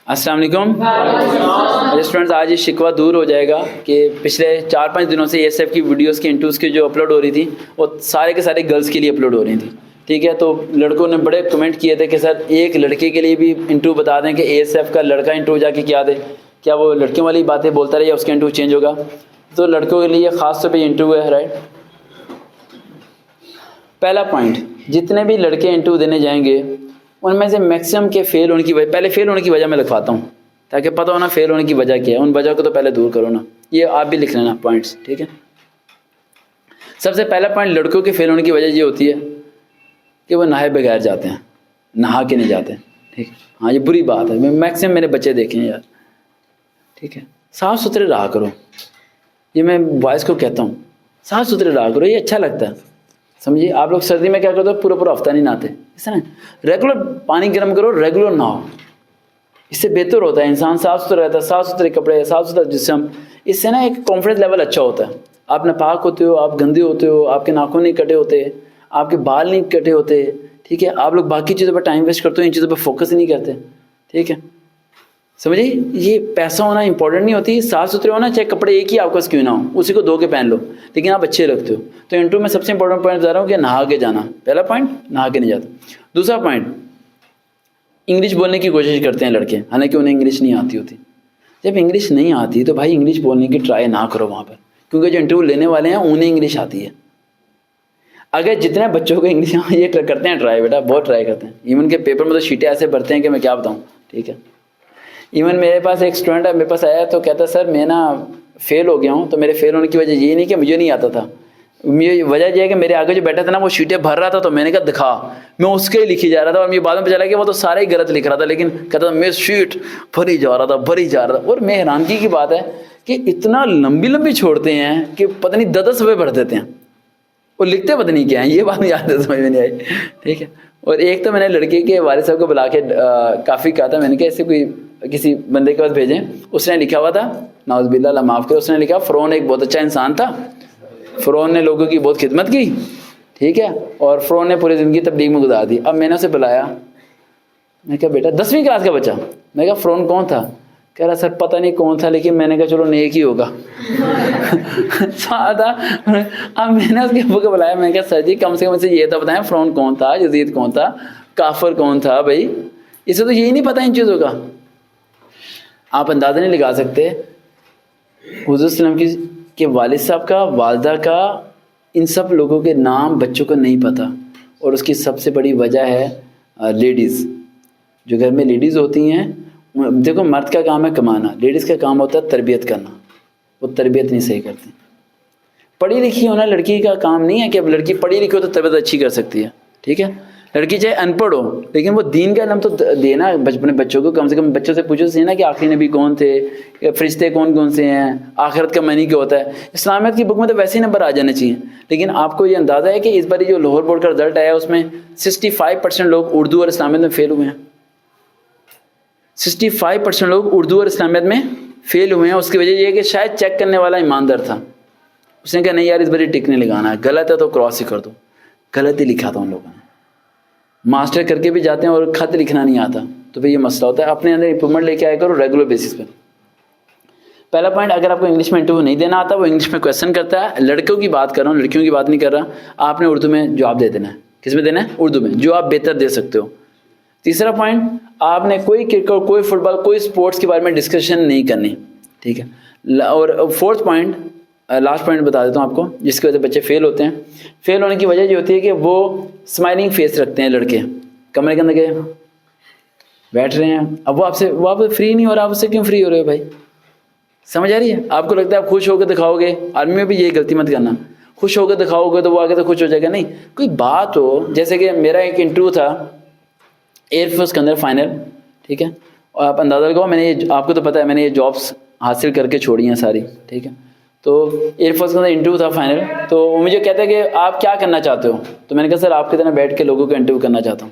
अस्सलाम वालेकुम स्टूडेंट्स, आज ये शिकवा दूर हो जाएगा कि पिछले 4-5 दिनों से एएसएफ की वीडियोस की इंटरव्यूज़ की जो अपलोड हो रही थी वो सारे के सारे गर्ल्स के लिए अपलोड हो रही थी। ठीक है, तो लड़कों ने बड़े कमेंट किए थे कि सर एक लड़के के लिए भी इंटरव्यू बता दें कि एएसएफ का लड़का इंटरव्यू जाके क्या दे, क्या वो लड़कियों वाली बातें बोलता रहे या उसका इंटरव्यू चेंज होगा। तो लड़कों के लिए ख़ास तौर पर इंटरव्यू है, राइट। पहला पॉइंट, जितने भी लड़के इंटरव्यू देने जाएंगे उनमें से मैक्सिमम के फेल होने की वजह, पहले फेल होने की वजह मैं लिखवाता हूँ ताकि पता हो ना फेल होने की वजह क्या है। उन वजह को तो पहले दूर करो ना, ये आप भी लिख लेना पॉइंट्स, ठीक है। सबसे पहला पॉइंट, लड़कों के फेल होने की वजह ये होती है कि वो नहाए बगैर जाते हैं, नहा के नहीं जाते। ठीक है, हाँ ये बुरी बात है, मैं मैक्सिमम मेरे बच्चे देखे हैं यार। ठीक है, साफ़ सुथरे रहा करो, ये मैं बॉयज़ को कहता हूँ, साफ़ सुथरे रहा करो, ये अच्छा लगता है। समझिए, आप लोग सर्दी में क्या करते हो, पूरा पूरा हफ्ता नहीं नहाते, ऐसा ना, रेगुलर पानी गर्म करो, रेगुलर नहाओ, इससे बेहतर होता है। इंसान साफ़ सुथरा रहता है, साफ़ सुथरे कपड़े, साफ़ सुथरा जिस्म, इससे ना एक कॉन्फिडेंस लेवल अच्छा होता है। आप नापाक होते हो, आप गंदे होते हो, आपके नाखून नहीं कटे होते, आपके बाल नहीं कटे होते। ठीक है, आप लोग बाकी चीज़ों पर टाइम वेस्ट करते हो, इन चीज़ों पर फोकस ही नहीं करते। ठीक है, समझिए, ये पैसा होना इंपॉर्टेंट नहीं होती, साफ़ सुथरे होना, चाहे कपड़े एक ही आपके पास क्यों ना हो, उसी को धो के पहन लो, लेकिन आप अच्छे लगते हो। तो इंटरव्यू में सबसे इंपॉर्टेंट पॉइंट बता रहा हूँ कि नहा के जाना, पहला पॉइंट, नहा के नहीं जाता। दूसरा पॉइंट, इंग्लिश बोलने की कोशिश करते हैं लड़के, हालांकि उन्हें इंग्लिश नहीं आती होती। जब इंग्लिश नहीं आती तो भाई इंग्लिश बोलने की ट्राई ना करो वहाँ पर, क्योंकि जो इंटरव्यू लेने वाले हैं उन्हें इंग्लिश आती है। अगर जितने बच्चों को इंग्लिश ये करते हैं ट्राई, बेटा बहुत ट्राई करते हैं, इवन के पेपर में तो शीटें ऐसे भरते हैं कि मैं क्या बताऊँ। ठीक है, इवन मेरे पास एक स्टूडेंट है, मेरे पास आया तो कहता सर मैं ना फेल हो गया हूँ। तो मेरे फेल होने की वजह ये नहीं कि मुझे नहीं आता था, ये वजह यह है कि मेरे आगे जो बैठा था ना वो शीटें भर रहा था, तो मैंने कहा दिखा, मैं उसके ही लिखी जा रहा था, और मुझे बाद में पता चला कि वो तो सारे ही गलत लिख रहा था, लेकिन कहता मैं शीट भरी जा रहा था, भरी जा रहा था। और मैं हैरानगी की बात है कि इतना लंबी लंबी छोड़ते हैं कि पता नहीं 10-10 रुपये भर देते हैं, और लिखते पता नहीं क्या है, ये बात याद है, समझ में नहीं आई। ठीक है, और एक तो मैंने लड़के के वालिद साहब को बुला के काफ़ी कहा था, मैंने कहा ऐसे कोई किसी बंदे के पास भेजें। उसने लिखा हुआ था, नाउज़ुबिल्लाह अल्लाह माफ़ करे, उसने लिखा फ़िरौन एक बहुत अच्छा इंसान था, फ़िरौन ने लोगों की बहुत खिदमत की। ठीक है, और फ़िरौन ने पूरी ज़िंदगी तबलीग में गुजार दी। अब मैंने उसे बुलाया, मैं कहा बेटा 10वीं क्लास का बच्चा, मैं कहा फ़िरौन कौन था? कह रहा सर पता नहीं कौन था, लेकिन मैंने कहा चलो नेक ही होगा। था। अब मैंने उसके अब्बू को बुलाया, मैंने कहा सर जी कम से कम इसे ये तो बताएं फ़िरौन कौन था, यज़ीद कौन था, काफिर कौन था, भाई इसे तो यही नहीं पता इन चीज़ों का। आप अंदाज़ा नहीं लगा सकते हुज़ूर सल्लल्लाहु अलैहि वसल्लम के वालिद साहब का, वालदा का, इन सब लोगों के नाम बच्चों को नहीं पता। और उसकी सबसे बड़ी वजह है लेडीज़, जो घर में लेडीज़ होती हैं। देखो मर्द का काम है कमाना, लेडीज़ का काम होता है तरबियत करना, वो तरबियत नहीं सही करती। पढ़ी लिखी होना लड़की का काम नहीं है कि अब लड़की पढ़ी लिखी हो तो तरबियत अच्छी कर सकती है। ठीक है, लड़की चाहे अनपढ़ हो लेकिन वो दीन का इल्म तो देना अपने बच्चों को। कम से कम बच्चों से पूछो सही ना कि आखिरी नबी कौन थे, फरिश्ते कौन कौन से हैं, आखिरत का मानी क्या होता है। इस्लामियत की बुक में तो वैसे ही नंबर आ जाने चाहिए, लेकिन आपको ये अंदाज़ा है कि इस बार जो लाहौर बोर्ड का रिजल्ट आया उसमें 65% लोग उर्दू और इस्लामियत में फेल हुए हैं। 65% लोग उर्दू और इस्लामियत में फेल हुए हैं। उसकी वजह यह है कि शायद चेक करने वाला ईमानदार था, उसने कहा नहीं यार इस बार टिक नहीं लगाना है, गलत है तो क्रॉस ही कर दो। गलत ही लिखा था उन लोगों ने, मास्टर करके भी जाते हैं और खत लिखना नहीं आता, तो फिर ये मसला होता है। अपने अंदर इंप्रूवमेंट लेके आया करो रेगुलर बेसिस पे। पहला पॉइंट, अगर आपको इंग्लिश में इंटरव्यू नहीं देना आता, वो इंग्लिश में क्वेश्चन करता है, लड़कों की बात कर रहा हूँ, लड़कियों की बात नहीं कर रहा, आपने उर्दू में जवाब दे देना है। किस में देना है? उर्दू में, जो आप बेहतर दे सकते हो। तीसरा पॉइंट, आपने कोई क्रिकेट, कोई फुटबॉल, कोई स्पोर्ट्स के बारे में डिस्कशन नहीं करनी। ठीक है, और फोर्थ पॉइंट, लास्ट पॉइंट बता देता हूँ आपको, जिसकी वजह से बच्चे फेल होते हैं। फेल होने की वजह ये होती है कि वो स्माइलिंग फेस रखते हैं लड़के, कमरे के अंदर गए बैठ रहे हैं, अब वो आपसे फ्री नहीं हो रहा, आप उससे क्यों फ्री हो रहे हो भाई? समझ आ रही है? आपको लगता है आप खुश होकर दिखाओगे, आर्मी में भी यही गलती मत करना, खुश होकर दिखाओगे तो वो आगे तो खुश हो जाएगा। नहीं, कोई बात हो, जैसे कि मेरा एक इंटरव्यू था एयरफोर्स के अंदर फाइनल। ठीक है, और आप अंदाज़ा लगाओ, मैंने ये, आपको तो पता है मैंने ये जॉब्स हासिल करके छोड़ी हैं सारी। ठीक है, तो एयरफोर्स के अंदर इंटरव्यू था फाइनल, तो वो मुझे कहते हैं कि आप क्या करना चाहते हो, तो मैंने कहा सर आपकी तरह बैठ के लोगों को इंटरव्यू करना चाहता हूँ।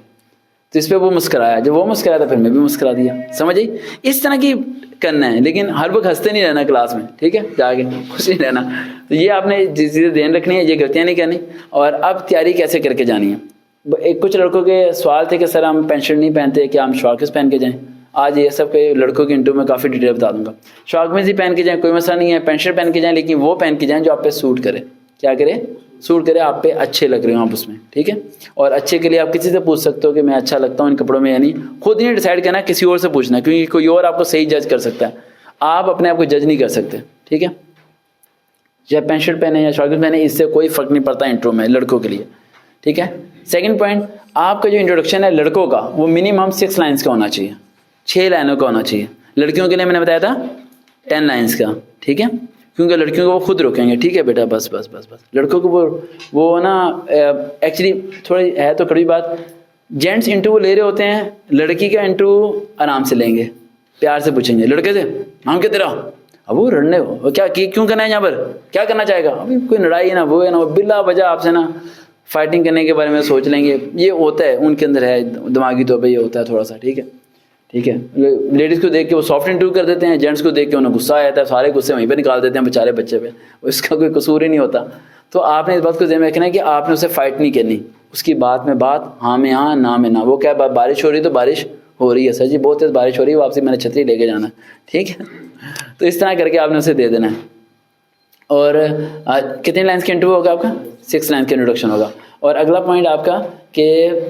तो इस पर वो मुस्कराया, जब वो मुस्कराया तो फिर मैं भी मुस्करा दिया। समझ आई? इस तरह की करना है, लेकिन हर वक्त हंसते नहीं रहना क्लास में। ठीक है, जाके खुश नहीं रहना। तो ये आपने चीज़ें ध्यान रखनी है, ये गलतियाँ नहीं करनी। और अब तैयारी कैसे करके जानी है। एक कुछ लड़कों के सवाल थे कि सर हम पेंट शर्ट नहीं पहनते, क्या हम शॉर्ट्स पहन के जाएँ? आज ये सब के लड़कों के इंटरव्यू में काफ़ी डिटेल बता दूंगा। शॉर्ट कमीज ही पहन के जाएँ, कोई मसला नहीं है, पैंट शर्ट पहन के जाएँ, लेकिन वो पहन के जाएँ जो आप पे सूट करे। क्या करे? सूट करे, आप पे अच्छे लग रहे हो आप उसमें, ठीक है। और अच्छे के लिए आप किसी से पूछ सकते हो कि मैं अच्छा लगता हूँ इन कपड़ों में या नहीं। खुद नहीं डिसाइड करना, किसी और से पूछना, क्योंकि कोई और आपको सही जज कर सकता है, आप अपने आप को जज नहीं कर सकते, ठीक है। या पैंट शर्ट पहने या शॉर्ट पहने, इससे कोई फर्क नहीं पड़ता इंट्रो में लड़कों के लिए, ठीक है। सेकंड पॉइंट, आपका जो इंट्रोडक्शन है लड़कों का, वो मिनिमम 6 लाइन्स का होना चाहिए, 6 लाइनों का होना चाहिए। लड़कियों के लिए मैंने बताया था 10 लाइन्स का, ठीक है, क्योंकि लड़कियों को वो खुद रोकेंगे, ठीक है बेटा, बस बस बस बस। लड़कों को वो ना एक्चुअली थोड़ी है तो कड़वी बात, जेंट्स इंटरव्यू ले रहे होते हैं, लड़की का इंटरव्यू आराम से लेंगे, प्यार से पूछेंगे। लड़के से नाम क्या तेरा? अब वो लड़ने हो क्या, क्यों करना है यहाँ पर, क्या करना चाहेगा? अभी कोई लड़ाई है ना, वो है ना, वो बिल्ला वजह आपसे ना फाइटिंग करने के बारे में सोच लेंगे। ये होता है उनके अंदर, है दिमागी तौर पे ये होता है थोड़ा सा, ठीक है, ठीक है। लेडीज़ को देख के वो सॉफ्ट इंटरव्यू कर देते हैं, जेंट्स को देख के उन्हें गुस्सा आ जाता है, सारे गुस्से वहीं पे निकाल देते हैं बेचारे बच्चे पे, उसका कोई कसूर ही नहीं होता। तो आपने इस बात को ध्यान में रखना है कि आपने उसे फाइट नहीं करनी, उसकी बात में बात, हाँ में हाँ, ना में ना। वो क्या बारिश हो रही तो बारिश हो रही है सर जी, बहुत तेज बारिश हो रही है, वापसी मैंने छतरी लेके जाना, ठीक है। तो इस तरह करके आपने उसे दे देना है। और कितने लाइन्स का इंटरव्यू होगा आपका? 6 लाइन्स का इंट्रोडक्शन होगा। और अगला पॉइंट आपका कि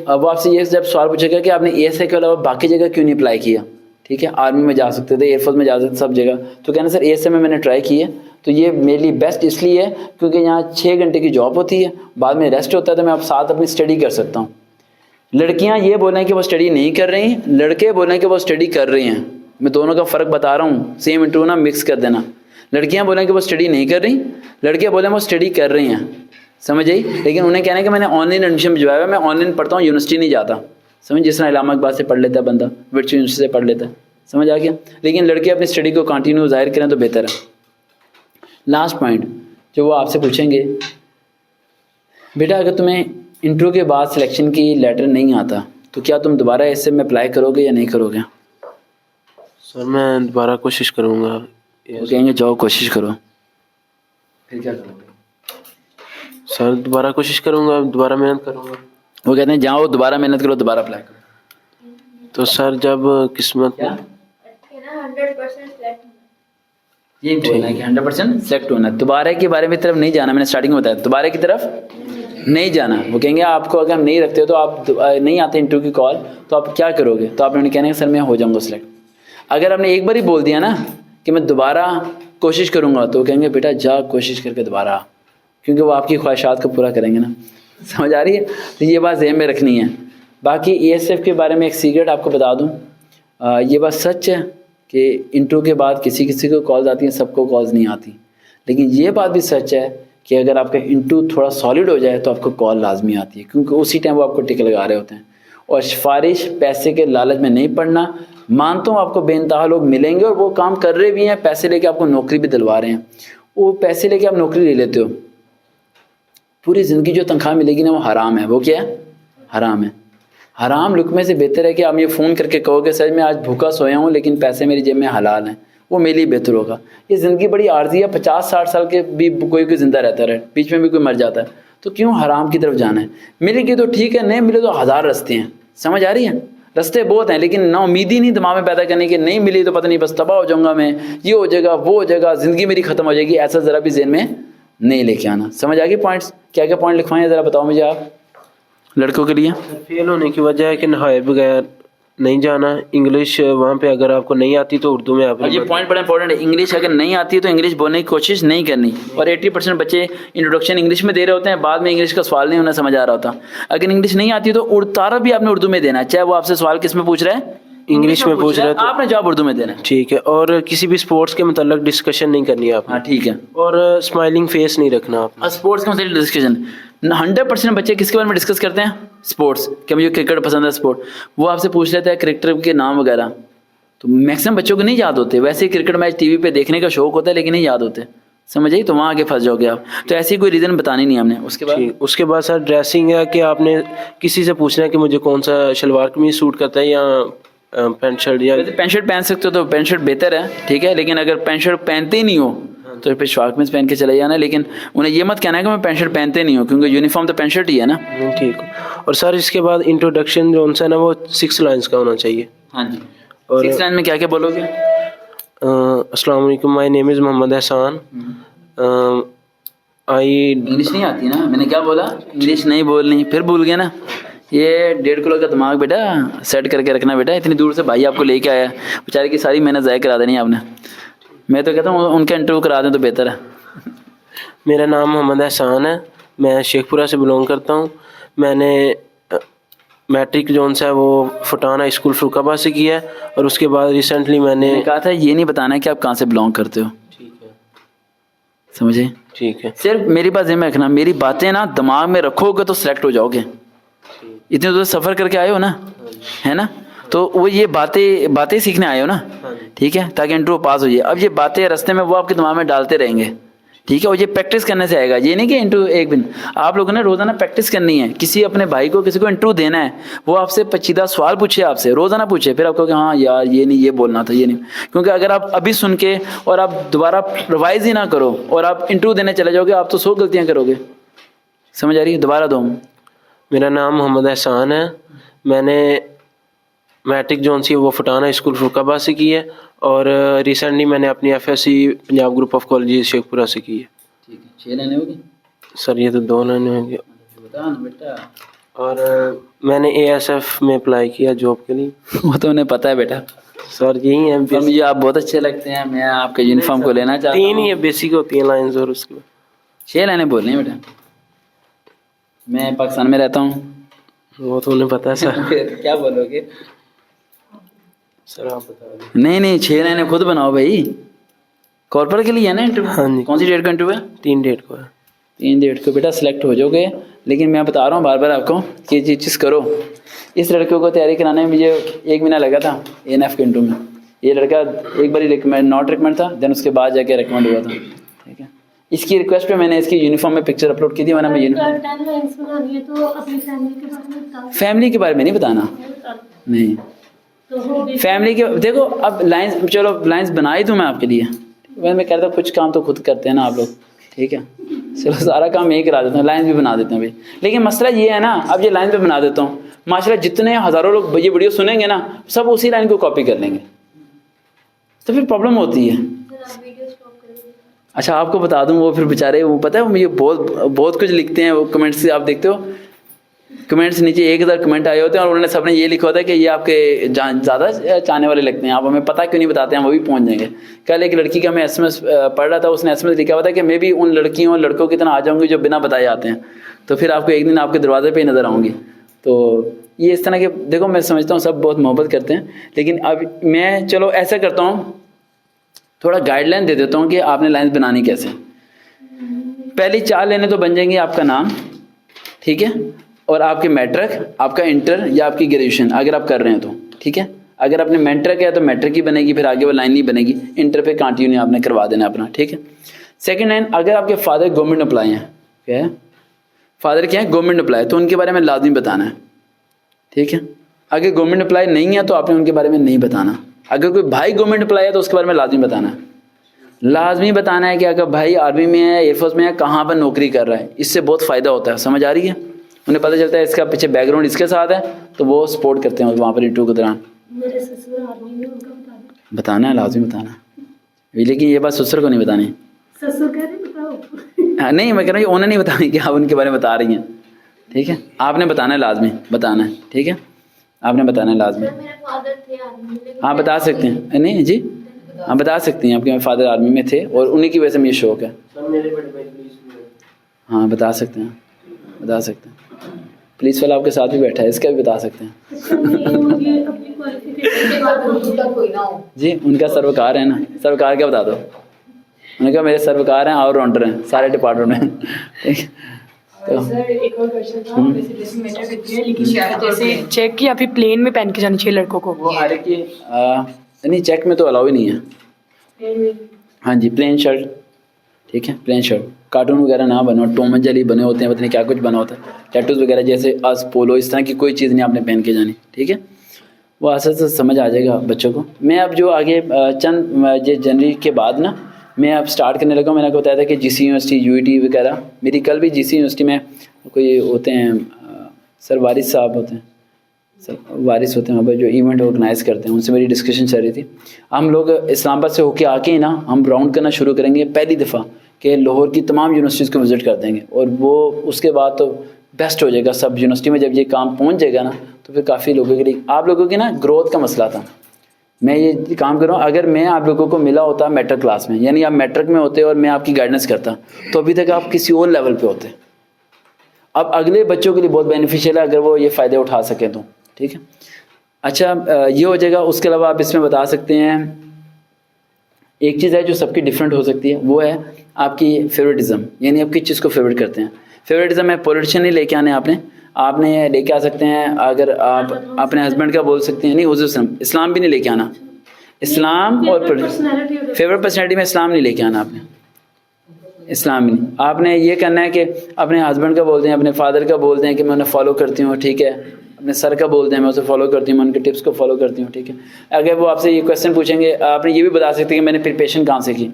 वो आपसे ये जब सवाल पूछेगा कि आपने एएसआई के अलावा बाकी जगह क्यों नहीं अप्लाई किया, ठीक है। आर्मी में जा सकते थे, एयरफोर्स में जा सकते थे, सब जगह। तो कहना सर एएसआई में मैंने ट्राई की है, तो ये मेरे लिए बेस्ट इसलिए है क्योंकि यहाँ 6 घंटे की जॉब होती है, बाद में रेस्ट होता है, तो मैं आप साथ अपनी स्टडी कर सकता हूँ। लड़कियाँ ये बोल रही हैं कि वो स्टडी नहीं कर रही हैं, लड़के बोल रहे हैं कि वो स्टडी कर रही हैं। मैं दोनों का फ़र्क बता रहा हूँ, सेम इंटरव्यू ना मिक्स कर देना। लड़कियाँ बोल रही हैं कि वो स्टडी नहीं कर रही, लड़के बोल रहे हैं वो स्टडी कर रही हैं, समझ आई। लेकिन उन्हें कहना है कि मैंने ऑनलाइन एडमिशन भिजवाया है, मैं ऑनलाइन पढ़ता हूँ, यूनिवर्सिटी नहीं जाता, समझ। जिस तरह इलामा इकबाल से पढ़ लेता है बंदा, वर्चुअल यूनिवर्सिटी से पढ़ लेता है, समझ आ गया। लेकिन लड़के अपनी स्टडी को कंटिन्यू जाहिर करें तो बेहतर है। लास्ट पॉइंट जो वो आपसे पूछेंगे, बेटा अगर तुम्हें इंटरव्यू के बाद सिलेक्शन की लेटर नहीं आता तो क्या तुम दोबारा ऐसे में अप्लाई करोगे या नहीं करोगे? सर मैं दोबारा कोशिश करूँगा। वो कहेंगे जाओ कोशिश करो, फिर क्या करोगे? सर दोबारा कोशिश करूँगा, दोबारा मेहनत करूँगा। वो कहते हैं जाओ दोबारा मेहनत करो, दोबारा अप्लाई करो। तो सर जब किस्मत क्या 100% ये बोलना है कि 100% सेलेक्ट होना है, दोबारा की बारे में तरफ नहीं जाना। मैंने स्टार्टिंग में बताया दोबारा की तरफ नहीं जाना। वो कहेंगे आपको अगर हम नहीं रखते हो तो आप नहीं आते इंटरव्यू की कॉल, तो आप क्या करोगे? तो आपने कहना है सर मैं हो जाऊँगा सिलेक्ट। अगर आपने एक बार ही बोल दिया ना कि मैं दोबारा कोशिश करूँगा, तो कहेंगे बेटा जा कोशिश करके दोबारा, क्योंकि वो आपकी ख्वाहिशात को पूरा करेंगे ना, समझ आ रही है। तो ये बात ज़हन में रखनी है। बाकी एएसएफ के बारे में एक सीक्रेट आपको बता दूँ, ये बात सच है कि इंटरव्यू के बाद किसी किसी को कॉल्स आती हैं, सबको कॉल्स नहीं आती। लेकिन ये बात भी सच है कि अगर आपका इंटरव्यू थोड़ा सॉलिड हो जाए तो आपको कॉल लाजमी आती है, क्योंकि उसी टाइम वो आपको टिक लगा रहे होते हैं। और सिफारिश पैसे के लालच में नहीं पड़ना। मानता हूँ आपको बेइंतहा लोग मिलेंगे और वो काम कर रहे भी हैं, पैसे लेके आपको नौकरी भी दिलवा रहे हैं। वो पैसे लेके आप नौकरी ले लेते हो, पूरी ज़िंदगी जो तनख्वाह मिलेगी ना वो हराम है। वो क्या है? हराम है। हराम लुकमे से बेहतर है कि आप ये फ़ोन करके कहोगे सर मैं आज भूखा सोया हूँ लेकिन पैसे मेरी जेब में हलाल हैं, वो मेरे लिए बेहतर होगा। ये ज़िंदगी बड़ी आर्जी है, 50-60 साल के भी कोई ज़िंदा रहता है, बीच में भी कोई मर जाता है, तो क्यों हराम की तरफ जाना है? मिलेगी तो ठीक है, नहीं मिले तो 1000 रास्ते हैं, समझ आ रही है। रास्ते बहुत हैं, लेकिन ना उम्मीदी नहीं दिमाग में पैदा करने की, नहीं मिली तो पता नहीं बस तबाह हो जाऊँगा मैं, ये हो जाएगा वो हो जाएगा, ज़िंदगी मेरी ख़त्म हो जाएगी, ऐसा ज़रा भी ज़हन में नहीं लेके आना। समझ आ गई पॉइंट्स? क्या क्या पॉइंट लिखवाएं ज़रा बताओ मुझे आप लड़कों के लिए। फेल होने की वजह है कि नहाए बगैर नहीं जाना। इंग्लिश वहाँ पे अगर आपको नहीं आती तो उर्दू में आप, ये पॉइंट बड़ा इंपॉर्टेंट है। इंग्लिश अगर नहीं आती है तो इंग्लिश बोलने की कोशिश नहीं करनी। और 80% बच्चे इंट्रोडक्शन इंग्लिश में दे रहे होते हैं, बाद में इंग्लिश का सवाल नहीं उन्हें समझ आ रहा होता। अगर इंग्लिश नहीं आती तो उर्तारा भी आपने उर्दू में देना है, चाहे वो आपसे सवाल किस में पूछ रहा है, इंग्लिश में पूछ रहा है, आपने जवाब उर्दू में देना है, ठीक है। और किसी भी स्पोर्ट्स के मतलब डिस्कशन नहीं करनी आप, हाँ ठीक है। और स्माइलिंग फेस नहीं रखना आप। स्पोर्ट्स के मतलब डिस्कशन 100% बच्चे किसके बारे में डिस्कस करते हैं? स्पोर्ट्स। कि मुझे क्रिकेट पसंद है, स्पोर्ट। वो आपसे पूछ लेता है क्रिकेटर के नाम वगैरह, तो मैक्सिमम बच्चों को नहीं याद होते। वैसे ही क्रिकेट मैच टीवी पे देखने का शौक होता है लेकिन नहीं याद होते, समझ आई। तो वहाँ आगे फंस जाओगे आप। तो ऐसी कोई रीज़न बतानी नहीं हमने। उसके बाद सर ड्रेसिंग है कि आपने किसी से पूछना है कि मुझे कौन सा शलवार कमीज सूट करता है या पैंट शर्ट। या पैंट शर्ट पहन सकते हो तो पैंट शर्ट बेहतर है, ठीक है। लेकिन अगर पैंट शर्ट पहनते ही नहीं हो तो फिर शॉर्ट कमीज पहन के चले जाना। लेकिन उन्हें ये मत कहना है कि मैं पैंट शर्ट पहनते नहीं हूँ, क्योंकि यूनिफॉर्म तो पैंट शर्ट ही है ना, ठीक। और सर इसके बाद इंट्रोडक्शन जो है ना वो 6 लाइन्स का होना चाहिए। हाँ जी। और 6 लाइन में क्या क्या बोलोगे? अस्सलाम वालेकुम, माय नेम इज़ मोहम्मद एहसान। आई इंग्लिश नहीं आती ना, मैंने क्या बोला? इंग्लिश नहीं बोलनी, फिर भूल गया ना। ये 1.5 किलो का दिमाग बेटा सेट करके रखना बेटा। इतनी दूर से भाई आपको लेके आया, बेचारे की सारी मेहनत ज़ाया करा देनी है आपने। मैं तो कहता हूँ उनका इंटरव्यू करा दें तो बेहतर है। मेरा नाम मोहम्मद एहसान है, मैं शेखपुरा से बिलोंग करता हूँ। मैंने मैट्रिक जोन सा है वो फुटान हाई स्कूल फरुखाबाद से किया है, और उसके बाद रिसेंटली मैंने मैंने कहा था ये नहीं बताना है कि आप कहाँ से बिलोंग करते हो, ठीक है, समझे? ठीक है, सिर्फ मेरी बात ज़िम्मे रखना, मेरी बातें ना दिमाग में रखोगे तो सिलेक्ट हो जाओगे। इतने दूर सफ़र करके आए हो ना, है ना, तो वो ये बातें सीखने आए हो ना, ठीक है, ताकि इंटरव्यू पास हो जाए। अब ये बातें रास्ते में वो आपके दिमाग में डालते रहेंगे, ठीक है, और ये प्रैक्टिस करने से आएगा। ये नहीं कि इंटरव्यू एक दिन, आप लोगों ने रोज़ाना प्रैक्टिस करनी है। किसी अपने भाई को किसी को इंटरव्यू देना है, वो आपसे पेचीदा सवाल पूछे, आपसे रोज़ाना पूछे, फिर आप कहोगे हाँ यार ये नहीं, ये बोलना था, ये नहीं। क्योंकि अगर आप अभी सुन के और आप दोबारा रिवाइज ही ना करो और आप इंटरव्यू देने चले जाओगे, आप तो 100 गलतियाँ करोगे। समझ आ रही है? दोबारा दो। मेरा नाम मोहम्मद एहसान है, मैंने मैट्रिक जोन सी वो फुटान हाई स्कूल फरुखाबाद से की है, और रिसेंटली मैंने अपनी FSC Punjab group of college Sheikhpura से की है। ठीक है, 6 लाइनें होगी सर, ये तो 2 लाइनें होंगी। बता ना बेटा। और मैंने ASF में अप्लाई किया जॉब के लिए। वो तो उन्हें पता है बेटा सर यही है, और मुझे आप बहुत अच्छे लगते हैं, मैं आपके यूनिफॉर्म को लेना चाहता हूँ। 3 ही है बेसिक होती है लाइंस, और उसके बाद 6 लाइनें बोलनी है बेटा। मैं पाकिस्तान में रहता हूँ। वो तो उन्हें पता है सर। क्या बोलोगे? सर आप बता दें। नहीं 6 लाइनें खुद बनाओ भाई। कॉर्पोरेट के लिए है ना इंटरव्यू? हाँ जी। कौन सी डेट का इंटरव्यू है? 3 डेट को है। 3 डेट को बेटा सिलेक्ट हो जाओगे। लेकिन मैं बता रहा हूँ बार बार आपको कि ये चीज़ करो। इस लड़के को तैयारी कराने में मुझे 1 महीना लगा था ANF के इंटरव्यू में। ये लड़का एक बार रिकमेंड नॉट रिकमेंड था, देन उसके बाद जाके रिकमेंड हुआ था, ठीक है। इसकी रिक्वेस्ट पे मैंने इसकी यूनिफॉर्म में पिक्चर अपलोड की थी, वरना मैं फैमिली के बारे में नहीं बताना। नहीं फैमिली के, देखो अब लाइंस, चलो लाइंस बनाई दूँ मैं आपके लिए। मैं कहता हूँ कुछ काम तो खुद करते हैं ना आप लोग, ठीक है। चलो सारा काम यही करा देता हूँ, लाइंस भी बना देते हैं भाई। लेकिन मसला ये है ना, अब ये लाइन पे बना देता हूँ, माशाल्लाह जितने हज़ारों लोग ये वीडियो सुनेंगे ना, सब उसी लाइन को कॉपी कर लेंगे, तो फिर प्रॉब्लम होती है। अच्छा आपको बता दूं, वो फिर बेचारे, वो पता है वो मुझे बहुत कुछ लिखते हैं। वो कमेंट्स से आप देखते हो, कमेंट्स नीचे 1000 कमेंट आए होते हैं और उन्होंने सबने ये लिखा होता है कि ये आपके ज़्यादा चाहने वाले लगते हैं, आप हमें पता क्यों नहीं बताते हैं, वो भी पहुंच जाएंगे। कल एक लड़की का मैं SMS पढ़ रहा था, उसने SMS लिखा हुआ था कि मैं भी उन लड़कियों और लड़कों की तरह आ जाऊँगी जो बिना बताए आते हैं, तो फिर आपको एक दिन आपके दरवाजे पर ही नज़र आऊँगी। तो ये इस तरह के, देखो मैं समझता हूँ सब बहुत मोहब्बत करते हैं, लेकिन अब मैं चलो ऐसा करता हूँ, थोड़ा गाइडलाइन दे देता हूँ कि आपने लाइन्स बनानी कैसे। पहली 4 लाइनें तो बन जाएंगी आपका नाम, ठीक है, और आपके मैट्रिक, आपका इंटर या आपकी ग्रेजुएशन अगर आप कर रहे हैं तो, ठीक है। अगर आपने मैट्रिक है तो मैट्रिक की बनेगी, फिर आगे वो लाइन नहीं बनेगी, इंटर पे कंटिन्यू आपने करवा देना अपना, ठीक है। सेकंड लाइन, अगर आपके फादर गवर्नमेंट एम्प्लॉय हैं, क्या है, फादर क्या है, गवर्नमेंट एम्प्लॉय, तो उनके बारे में लाजमी बताना है, ठीक है। अगर गवर्नमेंट एम्प्लॉय नहीं है तो आपने उनके बारे में नहीं बताना। अगर कोई भाई गवर्नमेंट एम्प्लॉय है तो उसके बारे में लाजमी बताना है। लाजमी बताना है कि अगर भाई आर्मी में है, एयरफोर्स में है, कहाँ पर नौकरी कर रहा है, इससे बहुत फ़ायदा होता है। समझ आ रही है? उन्हें पता चलता है इसका पीछे बैकग्राउंड इसके साथ है, तो वो सपोर्ट करते हैं वहाँ पर इंटरव्यू के दौरान। मेरे ससुर आर्मी में, उनका बताना है, लाजमी बताना है। लेकिन ये बात ससुर को नहीं बतानी। ससुर कह रहे बताओ। नहीं, मैं कह रहा हूँ उन्हें नहीं बतानी कि आप उनके बारे में बता रही हैं, ठीक है। आपने बताना है, लाजमी बताना है, ठीक है, आपने बताना है लाजमी। मेरे फादर थे आर्मी में। हाँ बता सकते हैं, नहीं जी हाँ बता सकती हैं, आपके मेरे फादर आर्मी में थे और उन्हीं की वजह से मुझे शौक है। हाँ बता सकते हैं, बता सकते हैं। पुलिस वाला आपके साथ भी बैठा है, इसका भी बता सकते हैं। जी उनका सर्वकार है ना, सर्वकार क्या बता दो, उन्होंने कहा मेरे सर्वकार हैं, ऑलराउंडर हैं सारे डिपार्टमेंट में, ठीक है। तो सर एक और क्वेश्चन था, वैसे ड्रेसिंग मैटर करती है, लेकिन जैसे चेक की या फिर प्लेन में पहन के जानी चाहिए लड़कों को? वो हर एक की नहीं, चेक में तो अलाउ ही नहीं है। हाँ जी, प्लेन शर्ट, ठीक है, प्लेन शर्ट। कार्टून वगैरह ना बनो, टॉम एंड जेरी बने होते हैं, पता नहीं क्या कुछ बना होता है, टैटूज वगैरह जैसे आज पोलो, इस तरह की कोई चीज़ नहीं आपने पहन के जानी, ठीक है। वो आसानी से समझ आ जाएगा बच्चों को। मैं अब जो आगे चंद जनवरी के बाद ना मैं अब स्टार्ट करने लगा। मैंने आपको बताया था कि GC यूनिवर्सिटी, UET वगैरह, मेरी कल भी GC यूनिवर्सिटी में कोई होते हैं सर वारिस साहब होते हैं, वारिस होते हैं वहाँ पर जो इवेंट ऑर्गेनाइज करते हैं, उनसे मेरी डिस्कशन चल रही थी। हम लोग इस्लामाबाद से होके आके ही ना हम राउंड करना शुरू करेंगे पहली दफ़ा कि लाहौर की तमाम यूनिवर्सिटीज़ को विज़िट कर देंगे, और वो उसके बाद तो बेस्ट हो जाएगा सब यूनिवर्सिटी में। जब ये काम पहुँच जाएगा ना तो फिर काफ़ी लोगों के लिए, आप लोगों की ना ग्रोथ का मसला था। मैं ये काम कर रहा हूँ, अगर मैं आप लोगों को मिला होता मैट्रिक क्लास में, यानी आप मैट्रिक में होते और मैं आपकी गाइडेंस करता, तो अभी तक आप किसी और लेवल पे होते। अब अगले बच्चों के लिए बहुत बेनिफिशियल है अगर वो ये फ़ायदे उठा सकें तो, ठीक है। अच्छा, ये हो जाएगा। उसके अलावा आप इसमें बता सकते हैं एक चीज़ है जो सबकी डिफरेंट हो सकती है, वो है आपकी फेवरेटिज़म, यानी आप किस चीज़ को फेवरेट करते हैं। फेवरेटिज़म है पॉलिटिशियन नहीं लेके आने, आपने लेके आ सकते हैं, अगर आप अपने हस्बैंड का बोल सकते हैं, नहीं हुज़ूर इस्लाम भी नहीं लेके आना, इस्लाम और फेवरेट पर्सनैलिटी में इस्लाम नहीं लेके आना आपने, इस्लाम ही नहीं। आपने ये करना है कि अपने हस्बैंड का बोलते हैं, अपने फादर का बोलते हैं कि मैं उन्हें फॉलो करती हूँ, ठीक है। अपने सर का बोलते हैं मैं उसे फॉलो करती हूँ, मैं उनके टिप्स को फॉलो करती हूँ, ठीक है। अगर वो आपसे ये क्वेश्चन पूछेंगे, आपने ये भी बता सकते हैं कि मैंने प्रिपरेशन कहाँ से की।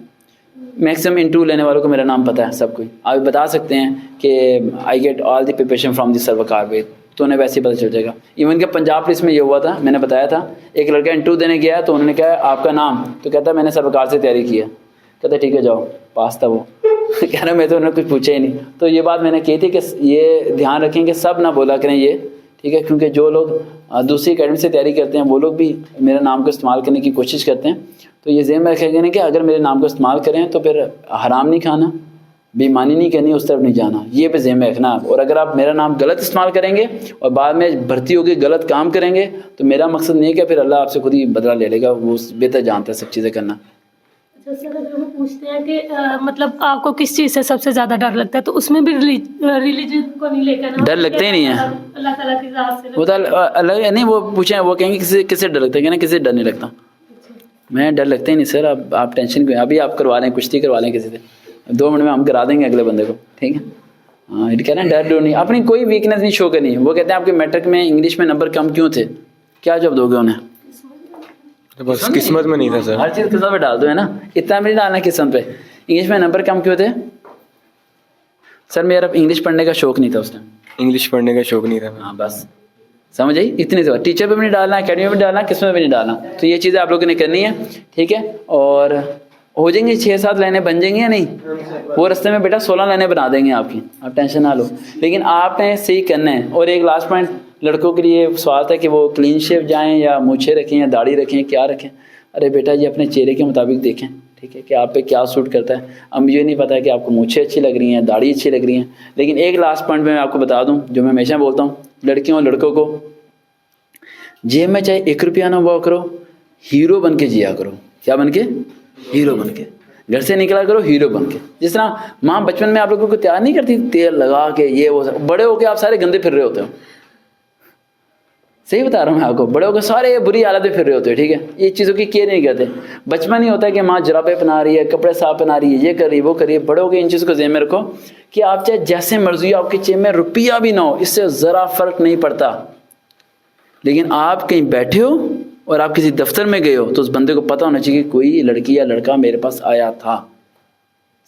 मैक्सिमम इंटरव्यू लेने वालों को मेरा नाम पता है सब कोई, आप बता सकते हैं कि I get all the preparation from the sir Waqar Ved, तो उन्हें वैसे ही पता चल जाएगा। इवन कि पंजाब पुलिस में ये हुआ था, मैंने बताया था, एक लड़का इंटरव्यू देने गया तो उन्होंने कहा आपका नाम, तो कहता मैंने सर वकार से तैयारी की है। कहता ठीक है जाओ, पास था वो। कह रहा मैं तो उन्होंने कुछ पूछा ही नहीं। तो ये बात मैंने कही थी कि ये ध्यान रखें कि सब ना बोला करें ये, ठीक है, क्योंकि जो लोग दूसरी अकेडमी से तैयारी करते हैं वो लोग भी मेरे नाम को इस्तेमाल करने की कोशिश करते हैं। तो ये ज़हन में रखेंगे ना कि अगर मेरे नाम को इस्तेमाल करें तो फिर हराम नहीं खाना, बेईमानी नहीं करनी, उस तरफ नहीं जाना, ये भी ज़हन में रखना। और अगर आप मेरा नाम गलत इस्तेमाल करेंगे और बाद में भर्ती होकर गलत काम करेंगे तो मेरा मकसद नहीं है कि फिर अल्लाह आपसे खुद ही बदला ले लेगा, वो बेहतर जानता है सब चीज़ें करना। अच्छा सर, अगर वो पूछते हैं कि मतलब आपको किस चीज़ से सबसे ज़्यादा डर लगता है, तो उसमें भी रिलीजन को नहीं लेकर डर लगता ही नहीं है, अल्लाह ताला की ज़ात से वो तो अलग नहीं। वो पूछें, वो कहेंगे किससे डर लगता है, कहना किसी से डर नहीं लगता। मैं डर लगता ही नहीं सर, आप टेंशन क्यों, अभी आप करवा लें, कुश्ती करवा लें किसी से, 2 मिनट में हम करा देंगे अगले बंदे को, ठीक है। हाँ, ये कहना डर डर नहीं, अपनी कोई वीकनेस नहीं शो करनी। वो कहते हैं आपके मैट्रिक में इंग्लिश में नंबर कम क्यों थे, क्या जवाब दोगे उन्हें? तो बस किस्मत में नहीं था सर। हर चीज़ किस्मत पे डाल दो, है ना, इतना भी नहीं डालना किस्मत पे। इंग्लिश में नंबर कम क्यों थे? सर मेरा इंग्लिश पढ़ने का शौक नहीं था उस टाइम, इंग्लिश पढ़ने का शौक नहीं था। हाँ बस समझ आई, इतनी सी। टीचर पे भी नहीं डालना, अकेडमी में भी डालना, किस्मत भी नहीं डालना। तो ये चीज़ें आप लोगों ने करनी है, ठीक है। और हो जाएंगी 6-7 लाइनें बन जाएंगी या नहीं, वो रास्ते में बेटा 16 लाइनें बना देंगे आपकी, आप टेंशन ना लो। लेकिन आपने सही करना है। और एक लास्ट पॉइंट, लड़कों के लिए सवाल था कि वो क्लीन शेव जाएं या मूछें रखें या दाढ़ी रखें, क्या रखें। अरे बेटा ये अपने चेहरे के मुताबिक देखें, ठीक है, कि आप पे क्या सूट करता है। अब मुझे नहीं पता कि आपको मूछें अच्छी लग रही हैं, दाढ़ी अच्छी लग रही हैं, लेकिन एक लास्ट पॉइंट में मैं आपको बता दूं जो मैं हमेशा बोलता हूँ लड़कियों और लड़कों को, जेब में चाहे 1 रुपया ना हुआ करो, हीरो बन के जिया करो। क्या बन के? हीरो बन के। घर से निकला करो हीरो बन के। जिस तरह माँ बचपन में आप लोगों को तैयार नहीं करती, तेल लगा के ये वो, बड़े होके आप सारे गंदे फिर रहे होते हो। सही बता रहा हूँ मैं आपको, बड़े होकर सारे बुरी हालत में फिर रहे होते हो, ठीक है। ये चीज़ों की केयर नहीं करते। बचपन ही होता है कि माँ जराबे पहना रही है, कपड़े साफ पहना रही है, ये कर रही है, वो कर रही है। बड़े होकर इन चीज़ों को ज़हन में रखो कि आप चाहे जैसे मर्जी हो, आपके जेब में रुपया भी ना हो, इससे ज़रा फर्क नहीं पड़ता। लेकिन आप कहीं बैठे हो और आप किसी दफ्तर में गए हो तो उस बंदे को पता होना चाहिए कि कोई लड़की या लड़का मेरे पास आया था,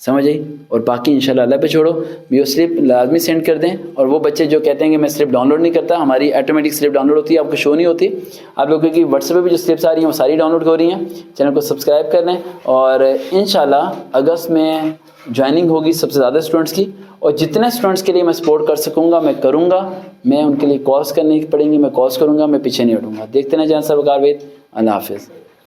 समझ आई। और बाकी इंशाल्लाह अल्लाह पे छोड़ो, वो स्लिप लाजमी सेंड कर दें। और वो बच्चे जो कहते हैं कि मैं स्लिप डाउनलोड नहीं करता, हमारी ऑटोमेटिक स्लिप डाउनलोड होती है, आपको शो नहीं होती। आप लोगों की व्हाट्सएप पे भी जो स्लिप्स आ रही हैं वो सारी डाउनलोड हो रही हैं। चैनल को सब्सक्राइब कर लें। और इंशाल्लाह अगस्त में ज्वाइनिंग होगी सबसे ज़्यादा स्टूडेंट्स की, और जितने स्टूडेंट्स के लिए मैं सपोर्ट कर सकूँगा मैं करूँगा। मैं उनके लिए कॉल्स करनी पड़ेंगी, मैं कॉल्स करूँगा, मैं पीछे नहीं हटूँगा। देखते ना चैनल सरवकार वेद। अल्लाह हाफिज़।